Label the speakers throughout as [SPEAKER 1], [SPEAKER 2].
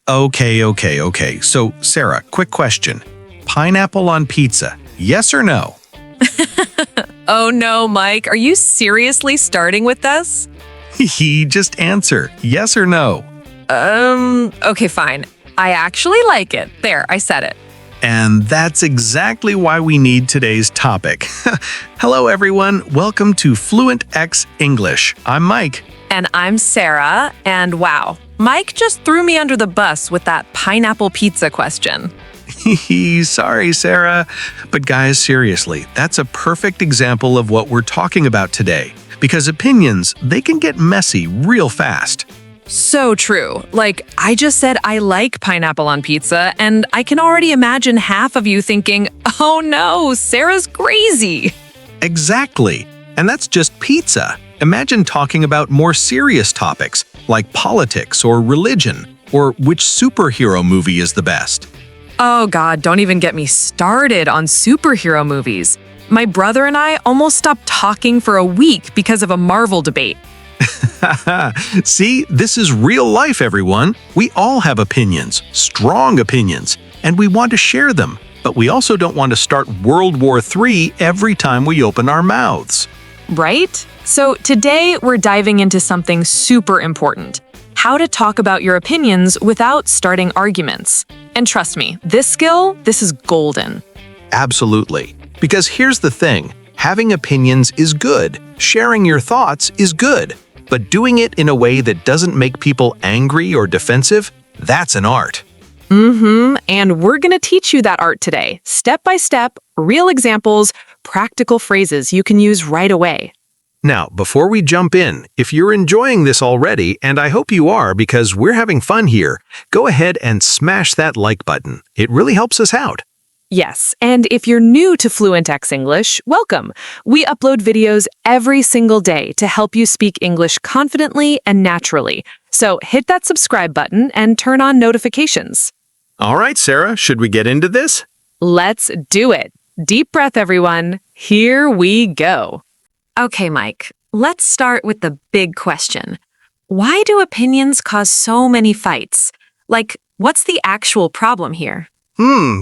[SPEAKER 1] Okay. So, Sarah, quick question. Pineapple on pizza, yes or no?
[SPEAKER 2] Oh no, Mike, are you seriously starting with this?
[SPEAKER 1] Just answer, yes or no.
[SPEAKER 2] Okay, fine. I actually like it. There, I said it.
[SPEAKER 1] And that's exactly why we need today's topic. Hello, everyone. Welcome to Fluentx English. I'm Mike.
[SPEAKER 2] And I'm Sarah, and wow, Mike just threw me under the bus with that pineapple pizza question.
[SPEAKER 1] Sorry, Sarah. But guys, seriously, that's a perfect example of what we're talking about today. Because opinions, they can get messy real fast.
[SPEAKER 2] So true. Like, I just said I like pineapple on pizza, and I can already imagine half of you thinking, oh no, Sarah's crazy.
[SPEAKER 1] Exactly. And that's just pizza. Imagine talking about more serious topics, like politics or religion, or which superhero movie is the best.
[SPEAKER 2] Oh God, don't even get me started on superhero movies. My brother and I almost stopped talking for a week because of a Marvel debate.
[SPEAKER 1] See, this is real life, everyone. We all have opinions, strong opinions, and we want to share them. But we also don't want to start World War III every time we open our mouths.
[SPEAKER 2] Right? So today we're diving into something super important. How to talk about your opinions without starting arguments. And trust me, this is golden.
[SPEAKER 1] Absolutely. Because here's the thing, having opinions is good, sharing your thoughts is good, but doing it in a way that doesn't make people angry or defensive, that's an art.
[SPEAKER 2] And we're going to teach you that art today, step by step, real examples, practical phrases you can use right away.
[SPEAKER 1] Now, before we jump in, if you're enjoying this already, and I hope you are because we're having fun here, go ahead and smash that like button. It really helps us out.
[SPEAKER 2] Yes, and if you're new to Fluentx English, welcome. We upload videos every single day to help you speak English confidently and naturally. So hit that subscribe button and turn on notifications.
[SPEAKER 1] All right, Sarah, should we get into this?
[SPEAKER 2] Let's do it. Deep breath, everyone. Here we go. Okay, Mike, let's start with the big question. Why do opinions cause so many fights? Like, what's the actual problem here?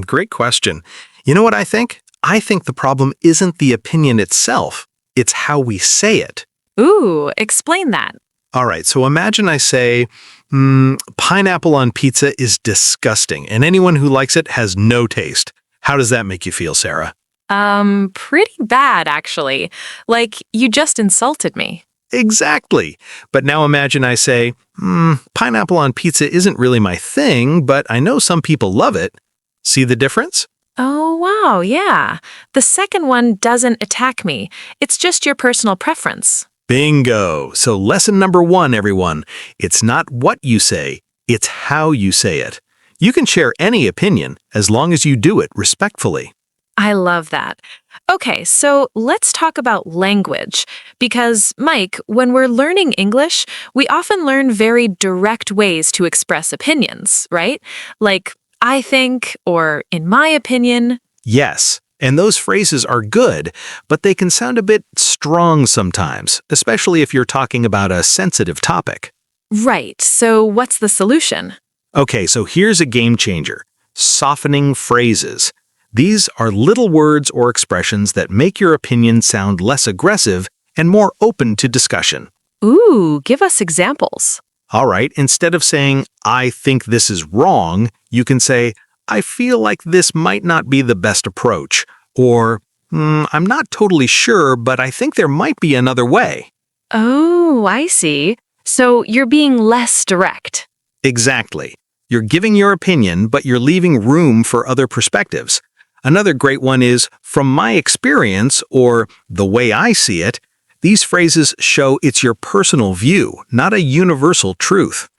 [SPEAKER 1] Great question. You know what I think? I think the problem isn't the opinion itself. It's how we say it.
[SPEAKER 2] Ooh, explain that.
[SPEAKER 1] All right, so imagine I say, pineapple on pizza is disgusting, and anyone who likes it has no taste. How does that make you feel, Sarah?
[SPEAKER 2] Pretty bad, actually. Like, you just insulted me.
[SPEAKER 1] Exactly. But now imagine I say, pineapple on pizza isn't really my thing, but I know some people love it. See the difference?
[SPEAKER 2] Oh, wow, yeah. The second one doesn't attack me. It's just your personal preference.
[SPEAKER 1] Bingo. So lesson number 1, everyone. It's not what you say, it's how you say it. You can share any opinion as long as you do it respectfully.
[SPEAKER 2] I love that. Okay, so let's talk about language. Because, Mike, when we're learning English, we often learn very direct ways to express opinions, right? Like, I think, or in my opinion.
[SPEAKER 1] Yes, and those phrases are good, but they can sound a bit strong sometimes, especially if you're talking about a sensitive topic.
[SPEAKER 2] Right, so what's the solution?
[SPEAKER 1] Okay, so here's a game changer. Softening phrases. These are little words or expressions that make your opinion sound less aggressive and more open to discussion.
[SPEAKER 2] Ooh, give us examples.
[SPEAKER 1] All right, instead of saying, I think this is wrong, you can say, I feel like this might not be the best approach, or, I'm not totally sure, but I think there might be another way.
[SPEAKER 2] Oh, I see. So you're being less direct.
[SPEAKER 1] Exactly. You're giving your opinion, but you're leaving room for other perspectives. Another great one is, from my experience, or the way I see it. These phrases show it's your personal view, not a universal truth.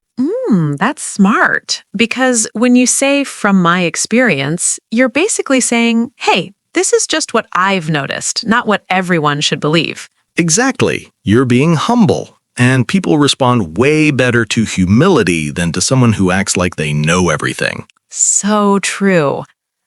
[SPEAKER 2] That's smart. Because when you say, from my experience, you're basically saying, hey, this is just what I've noticed, not what everyone should believe.
[SPEAKER 1] Exactly. You're being humble. And people respond way better to humility than to someone who acts like they know everything.
[SPEAKER 2] So true.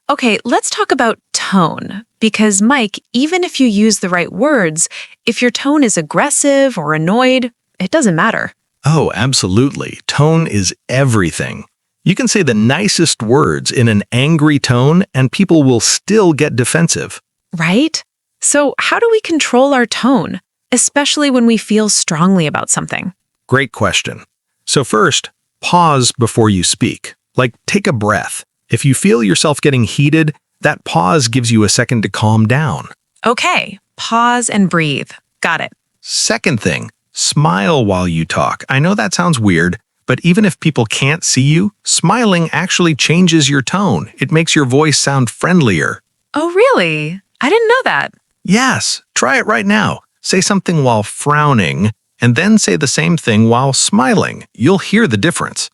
[SPEAKER 2] Okay, let's talk about tone. Because, Mike, even if you use the right words, if your tone is aggressive or annoyed, it doesn't matter.
[SPEAKER 1] Oh, absolutely. Tone is everything. You can say the nicest words in an angry tone and people will still get defensive.
[SPEAKER 2] Right? So, how do we control our tone, especially when we feel strongly about something?
[SPEAKER 1] Great question. So first, pause before you speak. Like, take a breath. If you feel yourself getting heated, that pause gives you a second to calm down.
[SPEAKER 2] Okay, pause and breathe. Got it.
[SPEAKER 1] Second thing, smile while you talk. I know that sounds weird, but even if people can't see you, smiling actually changes your tone. It makes your voice sound friendlier.
[SPEAKER 2] Oh, really? I didn't know that.
[SPEAKER 1] Yes, try it right now. Say something while frowning, and then say the same thing while smiling. You'll hear the difference.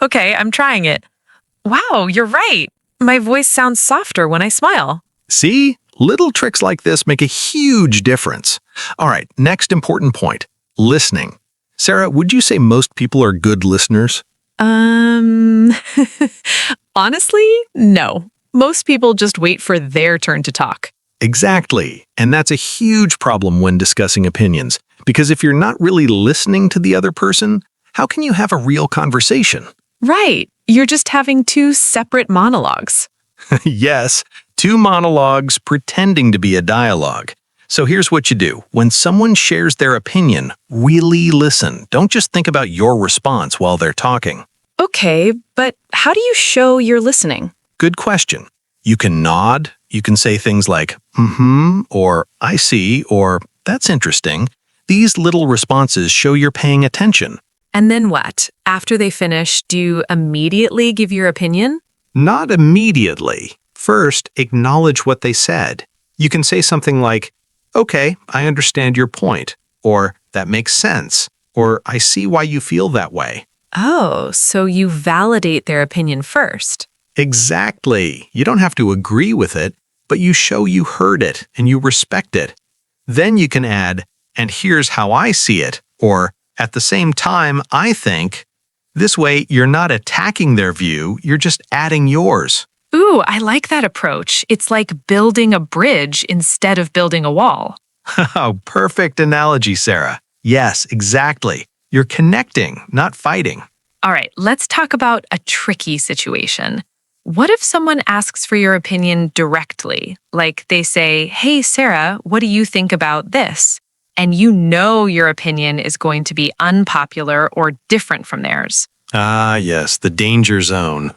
[SPEAKER 2] Okay, I'm trying it. Wow, you're right. My voice sounds softer when I smile.
[SPEAKER 1] See? Little tricks like this make a huge difference. All right, next important point, listening. Sarah, would you say most people are good listeners?
[SPEAKER 2] Honestly, no. Most people just wait for their turn to talk.
[SPEAKER 1] Exactly. And that's a huge problem when discussing opinions. Because if you're not really listening to the other person, how can you have a real conversation?
[SPEAKER 2] Right. You're just having two separate monologues.
[SPEAKER 1] Yes, two monologues pretending to be a dialogue. So here's what you do. When someone shares their opinion, really listen. Don't just think about your response while they're talking.
[SPEAKER 2] Okay, but how do you show you're listening?
[SPEAKER 1] Good question. You can nod. You can say things like, or I see, or that's interesting. These little responses show you're paying attention.
[SPEAKER 2] And then what? After they finish, do you immediately give your opinion?
[SPEAKER 1] Not immediately. First, acknowledge what they said. You can say something like, okay, I understand your point, or that makes sense, or I see why you feel that way.
[SPEAKER 2] Oh, so you validate their opinion first.
[SPEAKER 1] Exactly. You don't have to agree with it, but you show you heard it and you respect it. Then you can add, and here's how I see it, or at the same time, I think. This way, you're not attacking their view, you're just adding yours.
[SPEAKER 2] Ooh, I like that approach. It's like building a bridge instead of building a wall.
[SPEAKER 1] Oh, perfect analogy, Sarah. Yes, exactly. You're connecting, not fighting.
[SPEAKER 2] All right, let's talk about a tricky situation. What if someone asks for your opinion directly? Like they say, hey, Sarah, what do you think about this? And you know your opinion is going to be unpopular or different from theirs.
[SPEAKER 1] Ah, yes, the danger zone.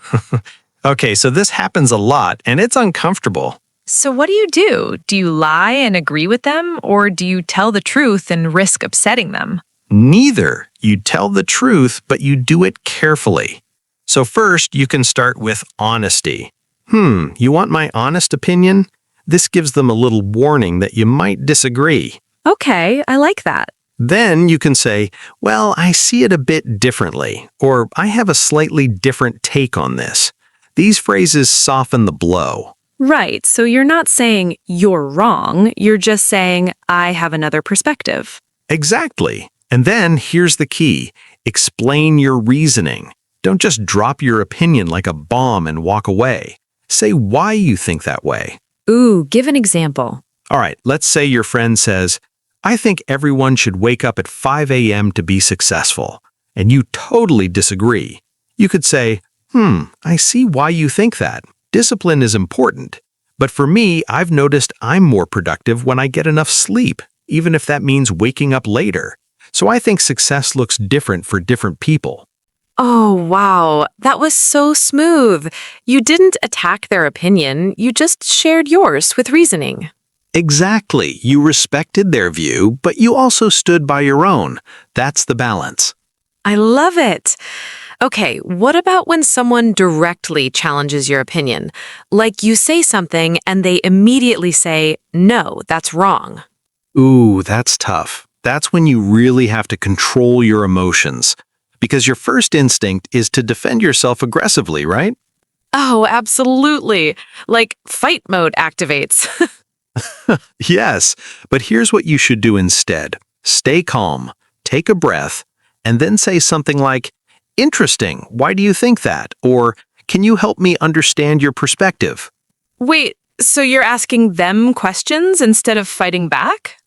[SPEAKER 1] Okay, so this happens a lot, and it's uncomfortable.
[SPEAKER 2] So what do you do? Do you lie and agree with them, or do you tell the truth and risk upsetting them?
[SPEAKER 1] Neither. You tell the truth, but you do it carefully. So first, you can start with honesty. You want my honest opinion? This gives them a little warning that you might disagree.
[SPEAKER 2] Okay, I like that.
[SPEAKER 1] Then you can say, well, I see it a bit differently, or I have a slightly different take on this. These phrases soften the blow.
[SPEAKER 2] Right, so you're not saying you're wrong, you're just saying I have another perspective.
[SPEAKER 1] Exactly. And then here's the key. Explain your reasoning. Don't just drop your opinion like a bomb and walk away. Say why you think that way.
[SPEAKER 2] Ooh, give an example.
[SPEAKER 1] All right, let's say your friend says, I think everyone should wake up at 5 a.m. to be successful, and you totally disagree. You could say, I see why you think that. Discipline is important. But for me, I've noticed I'm more productive when I get enough sleep, even if that means waking up later. So I think success looks different for different people.
[SPEAKER 2] Oh, wow. That was so smooth. You didn't attack their opinion, you just shared yours with reasoning.
[SPEAKER 1] Exactly. You respected their view, but you also stood by your own. That's the balance.
[SPEAKER 2] I love it. Okay, what about when someone directly challenges your opinion? Like you say something and they immediately say, no, that's wrong.
[SPEAKER 1] Ooh, that's tough. That's when you really have to control your emotions. Because your first instinct is to defend yourself aggressively, right?
[SPEAKER 2] Oh, absolutely. Like fight mode activates.
[SPEAKER 1] Yes, but here's what you should do instead. Stay calm, take a breath, and then say something like, interesting, why do you think that? Or, can you help me understand your perspective?
[SPEAKER 2] Wait, so you're asking them questions instead of fighting back?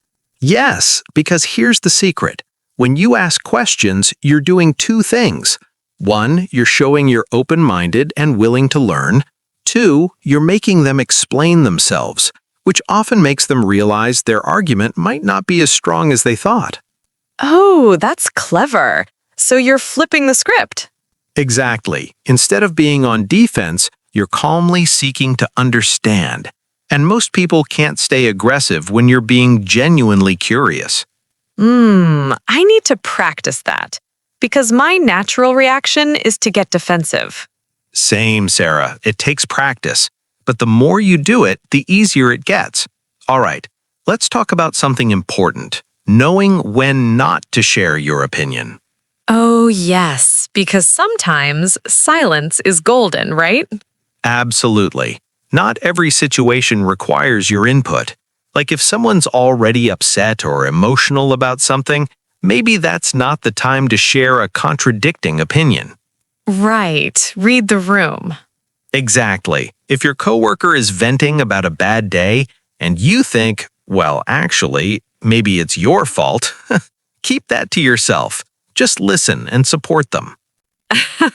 [SPEAKER 1] Yes, because here's the secret. When you ask questions, you're doing two things. 1. You're showing you're open-minded and willing to learn. 2. You're making them explain themselves, which often makes them realize their argument might not be as strong as they thought.
[SPEAKER 2] Oh, that's clever. So you're flipping the script.
[SPEAKER 1] Exactly. Instead of being on defense, you're calmly seeking to understand. And most people can't stay aggressive when you're being genuinely curious.
[SPEAKER 2] I need to practice that because my natural reaction is to get defensive.
[SPEAKER 1] Same, Sarah. It takes practice. But the more you do it, the easier it gets. All right, let's talk about something important. Knowing when not to share your opinion.
[SPEAKER 2] Oh, yes, because sometimes silence is golden, right?
[SPEAKER 1] Absolutely. Not every situation requires your input. Like if someone's already upset or emotional about something, maybe that's not the time to share a contradicting opinion.
[SPEAKER 2] Right, read the room.
[SPEAKER 1] Exactly. If your coworker is venting about a bad day and you think, well, actually, maybe it's your fault, keep that to yourself. Just listen and support them.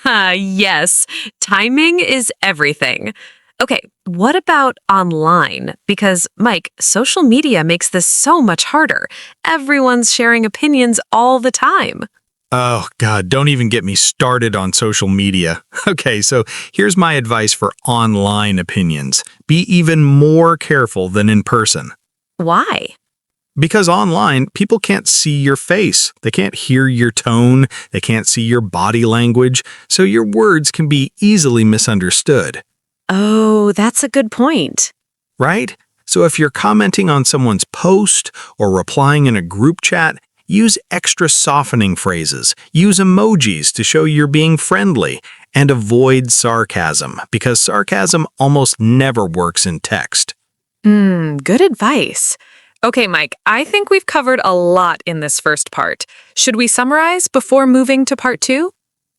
[SPEAKER 2] Yes, timing is everything. Okay, what about online? Because, Mike, social media makes this so much harder. Everyone's sharing opinions all the time.
[SPEAKER 3] Oh, God, don't even get me started on social media. Okay, so here's my advice for online opinions. Be even more careful than in person.
[SPEAKER 2] Why?
[SPEAKER 3] Because online, people can't see your face. They can't hear your tone. They can't see your body language. So your words can be easily misunderstood.
[SPEAKER 2] Oh, that's a good point.
[SPEAKER 3] Right? So if you're commenting on someone's post or replying in a group chat, use extra softening phrases, use emojis to show you're being friendly, and avoid sarcasm, because sarcasm almost never works in text.
[SPEAKER 2] Good advice. Okay, Mike, I think we've covered a lot in this first part. Should we summarize before moving to part 2?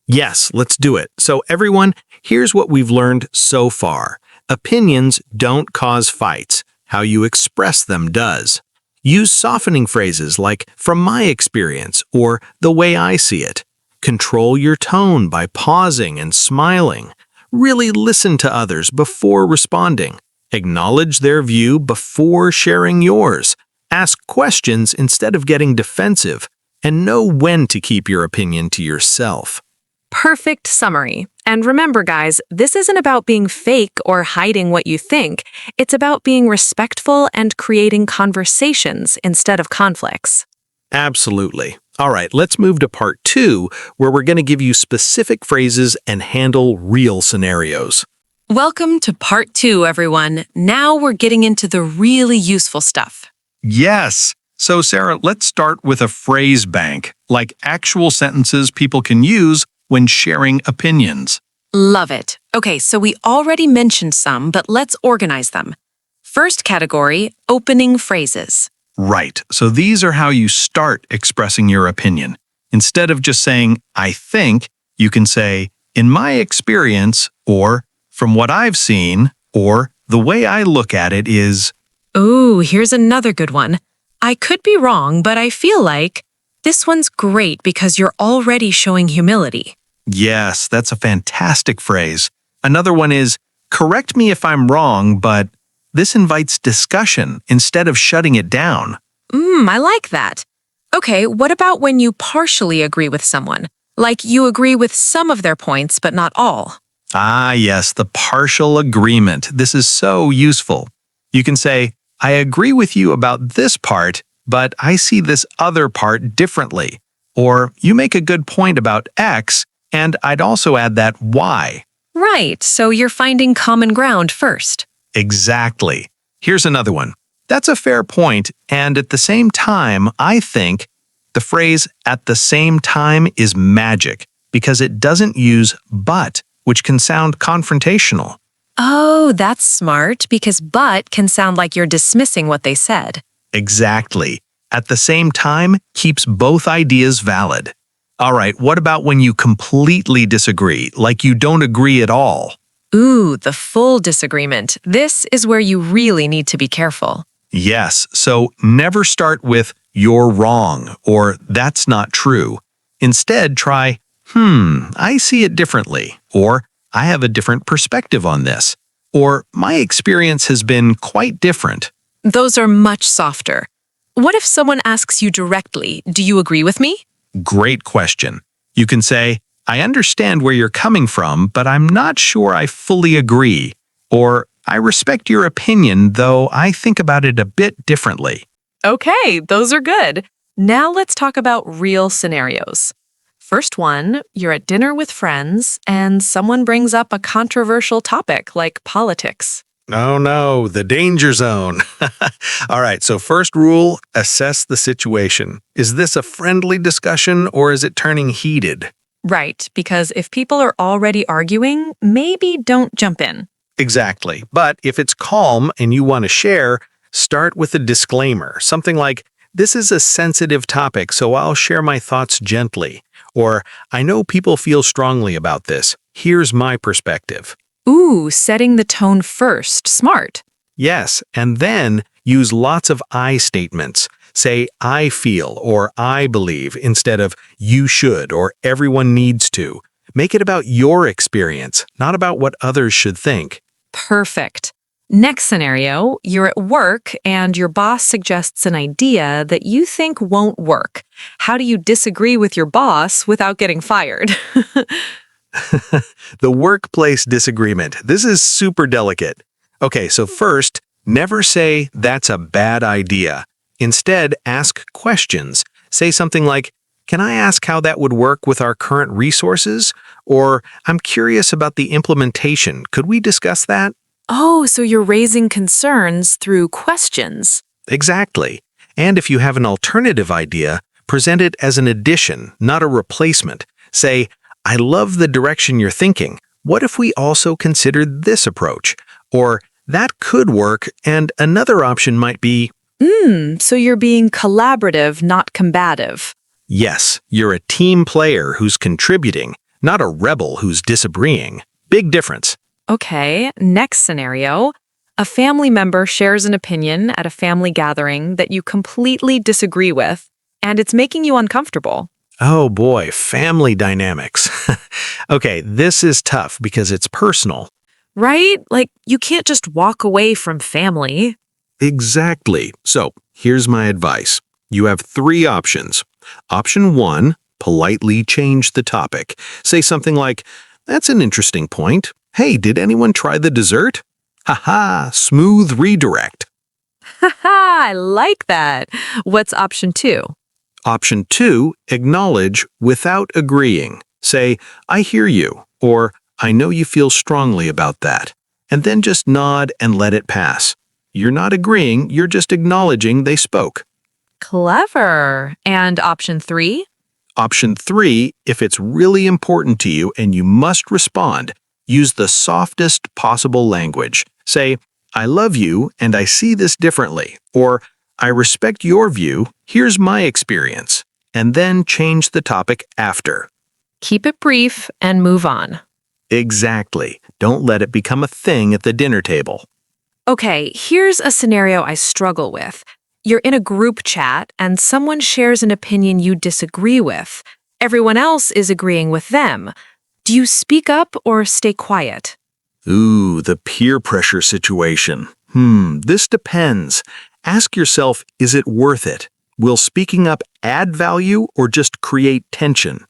[SPEAKER 1] Yes, let's do it. So everyone, here's what we've learned so far. Opinions don't cause fights. How you express them does. Use softening phrases like "from my experience" or "the way I see it." Control your tone by pausing and smiling. Really listen to others before responding. Acknowledge their view before sharing yours. Ask questions instead of getting defensive. And know when to keep your opinion to yourself.
[SPEAKER 2] Perfect summary. And remember, guys, this isn't about being fake or hiding what you think. It's about being respectful and creating conversations instead of conflicts.
[SPEAKER 1] Absolutely. All right, let's move to part 2, where we're going to give you specific phrases and handle real scenarios.
[SPEAKER 2] Welcome to part 2, everyone. Now we're getting into the really useful stuff.
[SPEAKER 4] Yes. So, Sarah, let's start with a phrase bank, like actual sentences people can use when sharing opinions.
[SPEAKER 2] Love it. Okay, so we already mentioned some, but let's organize them. First category, opening phrases.
[SPEAKER 4] Right. So these are how you start expressing your opinion. Instead of just saying, I think, you can say, in my experience, or from what I've seen, or the way I look at it is.
[SPEAKER 2] Ooh, here's another good one. I could be wrong, but I feel like this one's great because you're already showing humility.
[SPEAKER 4] Yes, that's a fantastic phrase. Another one is, correct me if I'm wrong, but this invites discussion instead of shutting it down.
[SPEAKER 2] I like that. Okay, what about when you partially agree with someone? Like you agree with some of their points, but not all.
[SPEAKER 4] Ah, yes, the partial agreement. This is so useful. You can say, I agree with you about this part, but I see this other part differently. Or you make a good point about X, and I'd also add that Y.
[SPEAKER 2] Right, so you're finding common ground first.
[SPEAKER 4] Exactly. Here's another one. That's a fair point, and at the same time, I think the phrase at the same time is magic because it doesn't use but, which can sound confrontational.
[SPEAKER 2] Oh, that's smart because but can sound like you're dismissing what they said.
[SPEAKER 4] Exactly. At the same time keeps both ideas valid. All right, what about when you completely disagree, like you don't agree at all?
[SPEAKER 2] Ooh, the full disagreement. This is where you really need to be careful.
[SPEAKER 4] Yes, so never start with, you're wrong, or that's not true. Instead, try, I see it differently, or I have a different perspective on this, or my experience has been quite different.
[SPEAKER 2] Those are much softer. What if someone asks you directly, do you agree with me?
[SPEAKER 4] Great question. You can say, I understand where you're coming from, but I'm not sure I fully agree. Or, I respect your opinion, though I think about it a bit differently.
[SPEAKER 2] Okay, those are good. Now let's talk about real scenarios. First one, you're at dinner with friends and someone brings up a controversial topic like politics.
[SPEAKER 3] Oh no, the danger zone. All right, so first rule, assess the situation. Is this a friendly discussion or is it turning heated?
[SPEAKER 2] Right, because if people are already arguing, maybe don't jump in.
[SPEAKER 3] Exactly. But if it's calm and you want to share, start with a disclaimer. Something like, this is a sensitive topic, so I'll share my thoughts gently. Or, I know people feel strongly about this. Here's my perspective.
[SPEAKER 2] Ooh, setting the tone first. Smart.
[SPEAKER 3] Yes, and then use lots of I statements. Say, I feel or I believe instead of you should or everyone needs to. Make it about your experience, not about what others should think.
[SPEAKER 2] Perfect. Next scenario, you're at work and your boss suggests an idea that you think won't work. How do you disagree with your boss without getting fired?
[SPEAKER 3] The workplace disagreement. This is super delicate. Okay, so first, never say, that's a bad idea. Instead, ask questions. Say something like, can I ask how that would work with our current resources? Or, I'm curious about the implementation. Could we discuss that?
[SPEAKER 2] Oh, so you're raising concerns through questions.
[SPEAKER 3] Exactly. And if you have an alternative idea, present it as an addition, not a replacement. Say, I love the direction you're thinking. What if we also considered this approach? Or, that could work, and another option might be,
[SPEAKER 2] So you're being collaborative, not combative.
[SPEAKER 3] yes, you're a team player who's contributing, not a rebel who's disagreeing. Big difference.
[SPEAKER 2] Okay, next scenario. A family member shares an opinion at a family gathering that you completely disagree with, and it's making you uncomfortable.
[SPEAKER 3] Oh boy, family dynamics. Okay, this is tough because it's personal.
[SPEAKER 2] Right? Like, you can't just walk away from family.
[SPEAKER 3] Exactly. So, here's my advice. You have 3 options. Option 1, politely change the topic. Say something like, that's an interesting point. Hey, did anyone try the dessert? Haha, smooth redirect.
[SPEAKER 2] Haha, I like that. What's option 2?
[SPEAKER 3] Option 2, acknowledge without agreeing. Say, I hear you, or I know you feel strongly about that. And then just nod and let it pass. You're not agreeing, you're just acknowledging they spoke.
[SPEAKER 2] Clever. And option 3?
[SPEAKER 3] Option 3, if it's really important to you and you must respond, use the softest possible language. Say, I love you and I see this differently, or I respect your view, here's my experience, and then change the topic after.
[SPEAKER 2] Keep it brief and move on.
[SPEAKER 3] Exactly. Don't let it become a thing at the dinner table.
[SPEAKER 2] Okay, here's a scenario I struggle with. You're in a group chat and someone shares an opinion you disagree with. Everyone else is agreeing with them. Do you speak up or stay quiet?
[SPEAKER 3] Ooh, the peer pressure situation. This depends. Ask yourself, is it worth it? Will speaking up add value or just create tension?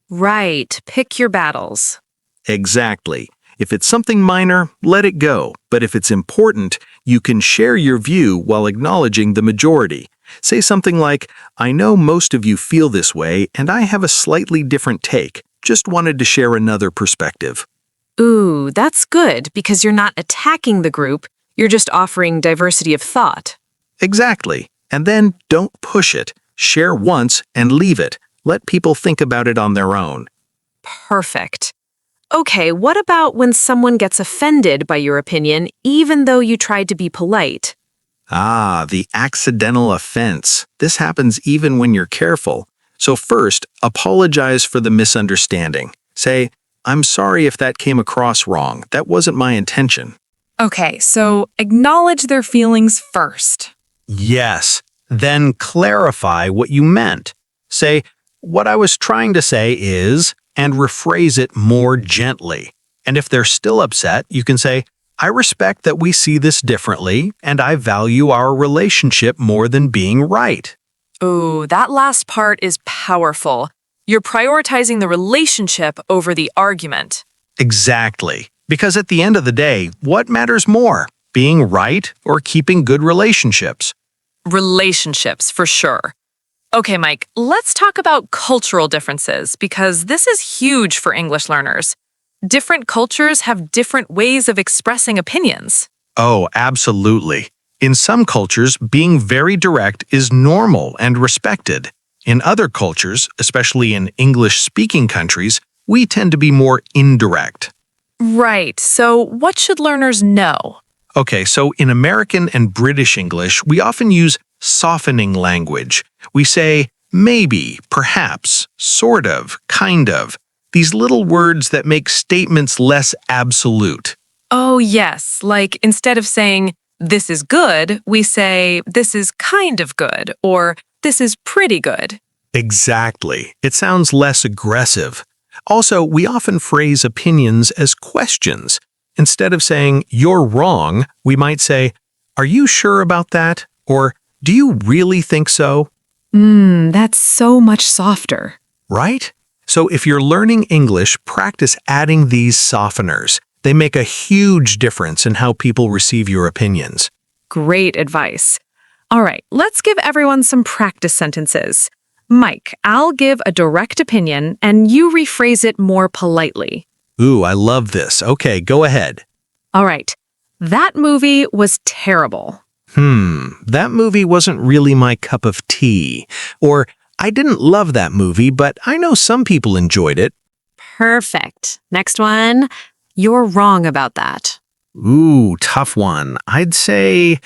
[SPEAKER 2] Right, pick your battles.
[SPEAKER 3] Exactly. If it's something minor, let it go. But if it's important, you can share your view while acknowledging the majority. Say something like, I know most of you feel this way, and I have a slightly different take. Just wanted to share another perspective.
[SPEAKER 2] Ooh, that's good because you're not attacking the group, you're just offering diversity of thought.
[SPEAKER 3] Exactly. And then don't push it. Share once and leave it. Let people think about it on their own.
[SPEAKER 2] Perfect. Okay, what about when someone gets offended by your opinion, even though you tried to be polite?
[SPEAKER 3] Ah, the accidental offense. This happens even when you're careful. So first, apologize for the misunderstanding. Say, I'm sorry if that came across wrong. That wasn't my intention.
[SPEAKER 2] Okay, so acknowledge their feelings first.
[SPEAKER 3] Yes. Then clarify what you meant. Say, what I was trying to say is, and rephrase it more gently. And if they're still upset, you can say, I respect that we see this differently, and I value our relationship more than being right.
[SPEAKER 2] Ooh, that last part is powerful. You're prioritizing the relationship over the argument.
[SPEAKER 3] Exactly. Because at the end of the day, what matters more, being right or keeping good relationships?
[SPEAKER 2] Relationships, for sure. Okay, Mike, let's talk about cultural differences because this is huge for English learners. Different cultures have different ways of expressing opinions.
[SPEAKER 3] Oh, absolutely. In some cultures, being very direct is normal and respected. In other cultures, especially in English-speaking countries, we tend to be more indirect.
[SPEAKER 2] Right, so what should learners know?
[SPEAKER 3] Okay, so in American and British English, we often use softening language. We say maybe, perhaps, sort of, kind of. These little words that make statements less absolute.
[SPEAKER 2] Oh, yes, like instead of saying, this is good, we say, this is kind of good, or this is pretty good.
[SPEAKER 3] Exactly. It sounds less aggressive. Also, we often phrase opinions as questions. Instead of saying, you're wrong, we might say, are you sure about that? Or, do you really think so?
[SPEAKER 2] That's so much softer.
[SPEAKER 3] Right? So if you're learning English, practice adding these softeners. They make a huge difference in how people receive your opinions.
[SPEAKER 2] Great advice. All right, let's give everyone some practice sentences. Mike, I'll give a direct opinion and you rephrase it more politely.
[SPEAKER 3] Ooh, I love this. Okay, go ahead.
[SPEAKER 2] All right, that movie was terrible.
[SPEAKER 3] That movie wasn't really my cup of tea. Or, I didn't love that movie, but I know some people enjoyed it.
[SPEAKER 2] Perfect. Next one, you're wrong about that.
[SPEAKER 3] Ooh, tough one. I'd say,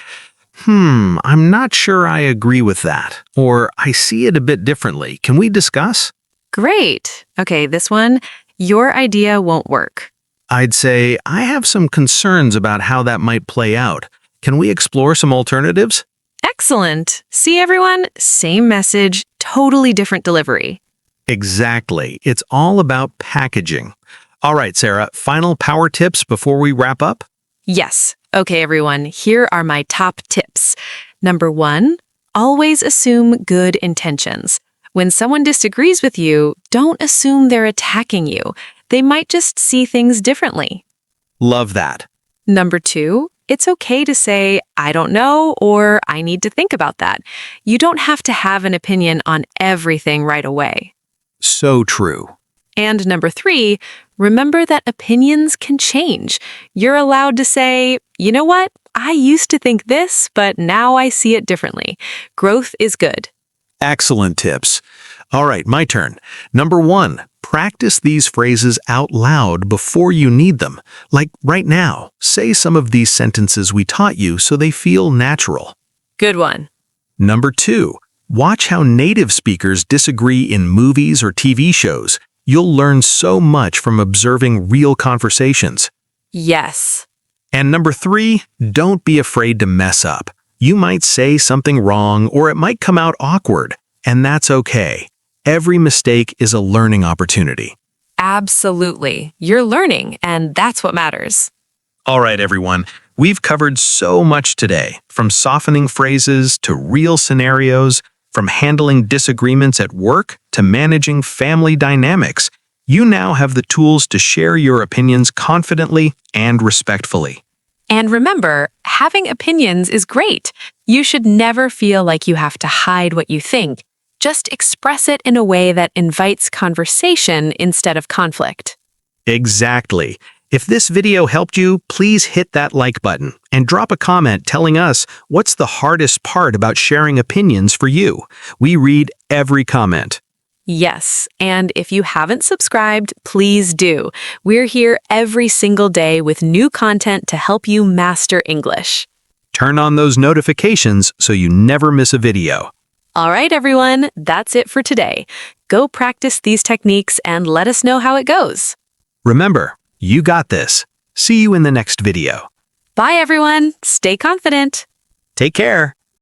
[SPEAKER 3] I'm not sure I agree with that. Or, I see it a bit differently. Can we discuss?
[SPEAKER 2] Great. Okay, this one, your idea won't work.
[SPEAKER 3] I'd say, I have some concerns about how that might play out. Can we explore some alternatives?
[SPEAKER 2] Excellent. See everyone? Same message, totally different delivery.
[SPEAKER 3] Exactly. It's all about packaging. All right, Sarah, final power tips before we wrap up?
[SPEAKER 2] Yes. Okay, everyone, here are my top tips. Number 1, always assume good intentions. When someone disagrees with you, don't assume they're attacking you. They might just see things differently.
[SPEAKER 3] Love that.
[SPEAKER 2] Number 2, it's okay to say, I don't know, or I need to think about that. You don't have to have an opinion on everything right away.
[SPEAKER 3] So true.
[SPEAKER 2] And number 3, remember that opinions can change. You're allowed to say, you know what? I used to think this, but now I see it differently. Growth is good.
[SPEAKER 3] Excellent tips. All right, my turn. Number 1, practice these phrases out loud before you need them. Like right now, say some of these sentences we taught you so they feel natural.
[SPEAKER 2] Good one.
[SPEAKER 3] Number 2, watch how native speakers disagree in movies or TV shows. You'll learn so much from observing real conversations.
[SPEAKER 2] Yes.
[SPEAKER 3] And number 3, don't be afraid to mess up. You might say something wrong or it might come out awkward, and that's okay. Every mistake is a learning opportunity.
[SPEAKER 2] Absolutely. You're learning, and that's what matters.
[SPEAKER 3] All right, everyone. We've covered so much today, from softening phrases to real scenarios, from handling disagreements at work to managing family dynamics. You now have the tools to share your opinions confidently and respectfully.
[SPEAKER 2] And remember, having opinions is great. You should never feel like you have to hide what you think. Just express it in a way that invites conversation instead of conflict.
[SPEAKER 3] Exactly. If this video helped you, please hit that like button and drop a comment telling us what's the hardest part about sharing opinions for you. We read every comment.
[SPEAKER 2] Yes, and if you haven't subscribed, please do. We're here every single day with new content to help you master English.
[SPEAKER 3] Turn on those notifications so you never miss a video.
[SPEAKER 2] All right, everyone, that's it for today. Go practice these techniques and let us know how it goes.
[SPEAKER 3] Remember, you got this. See you in the next video.
[SPEAKER 2] Bye, everyone. Stay confident.
[SPEAKER 3] Take care.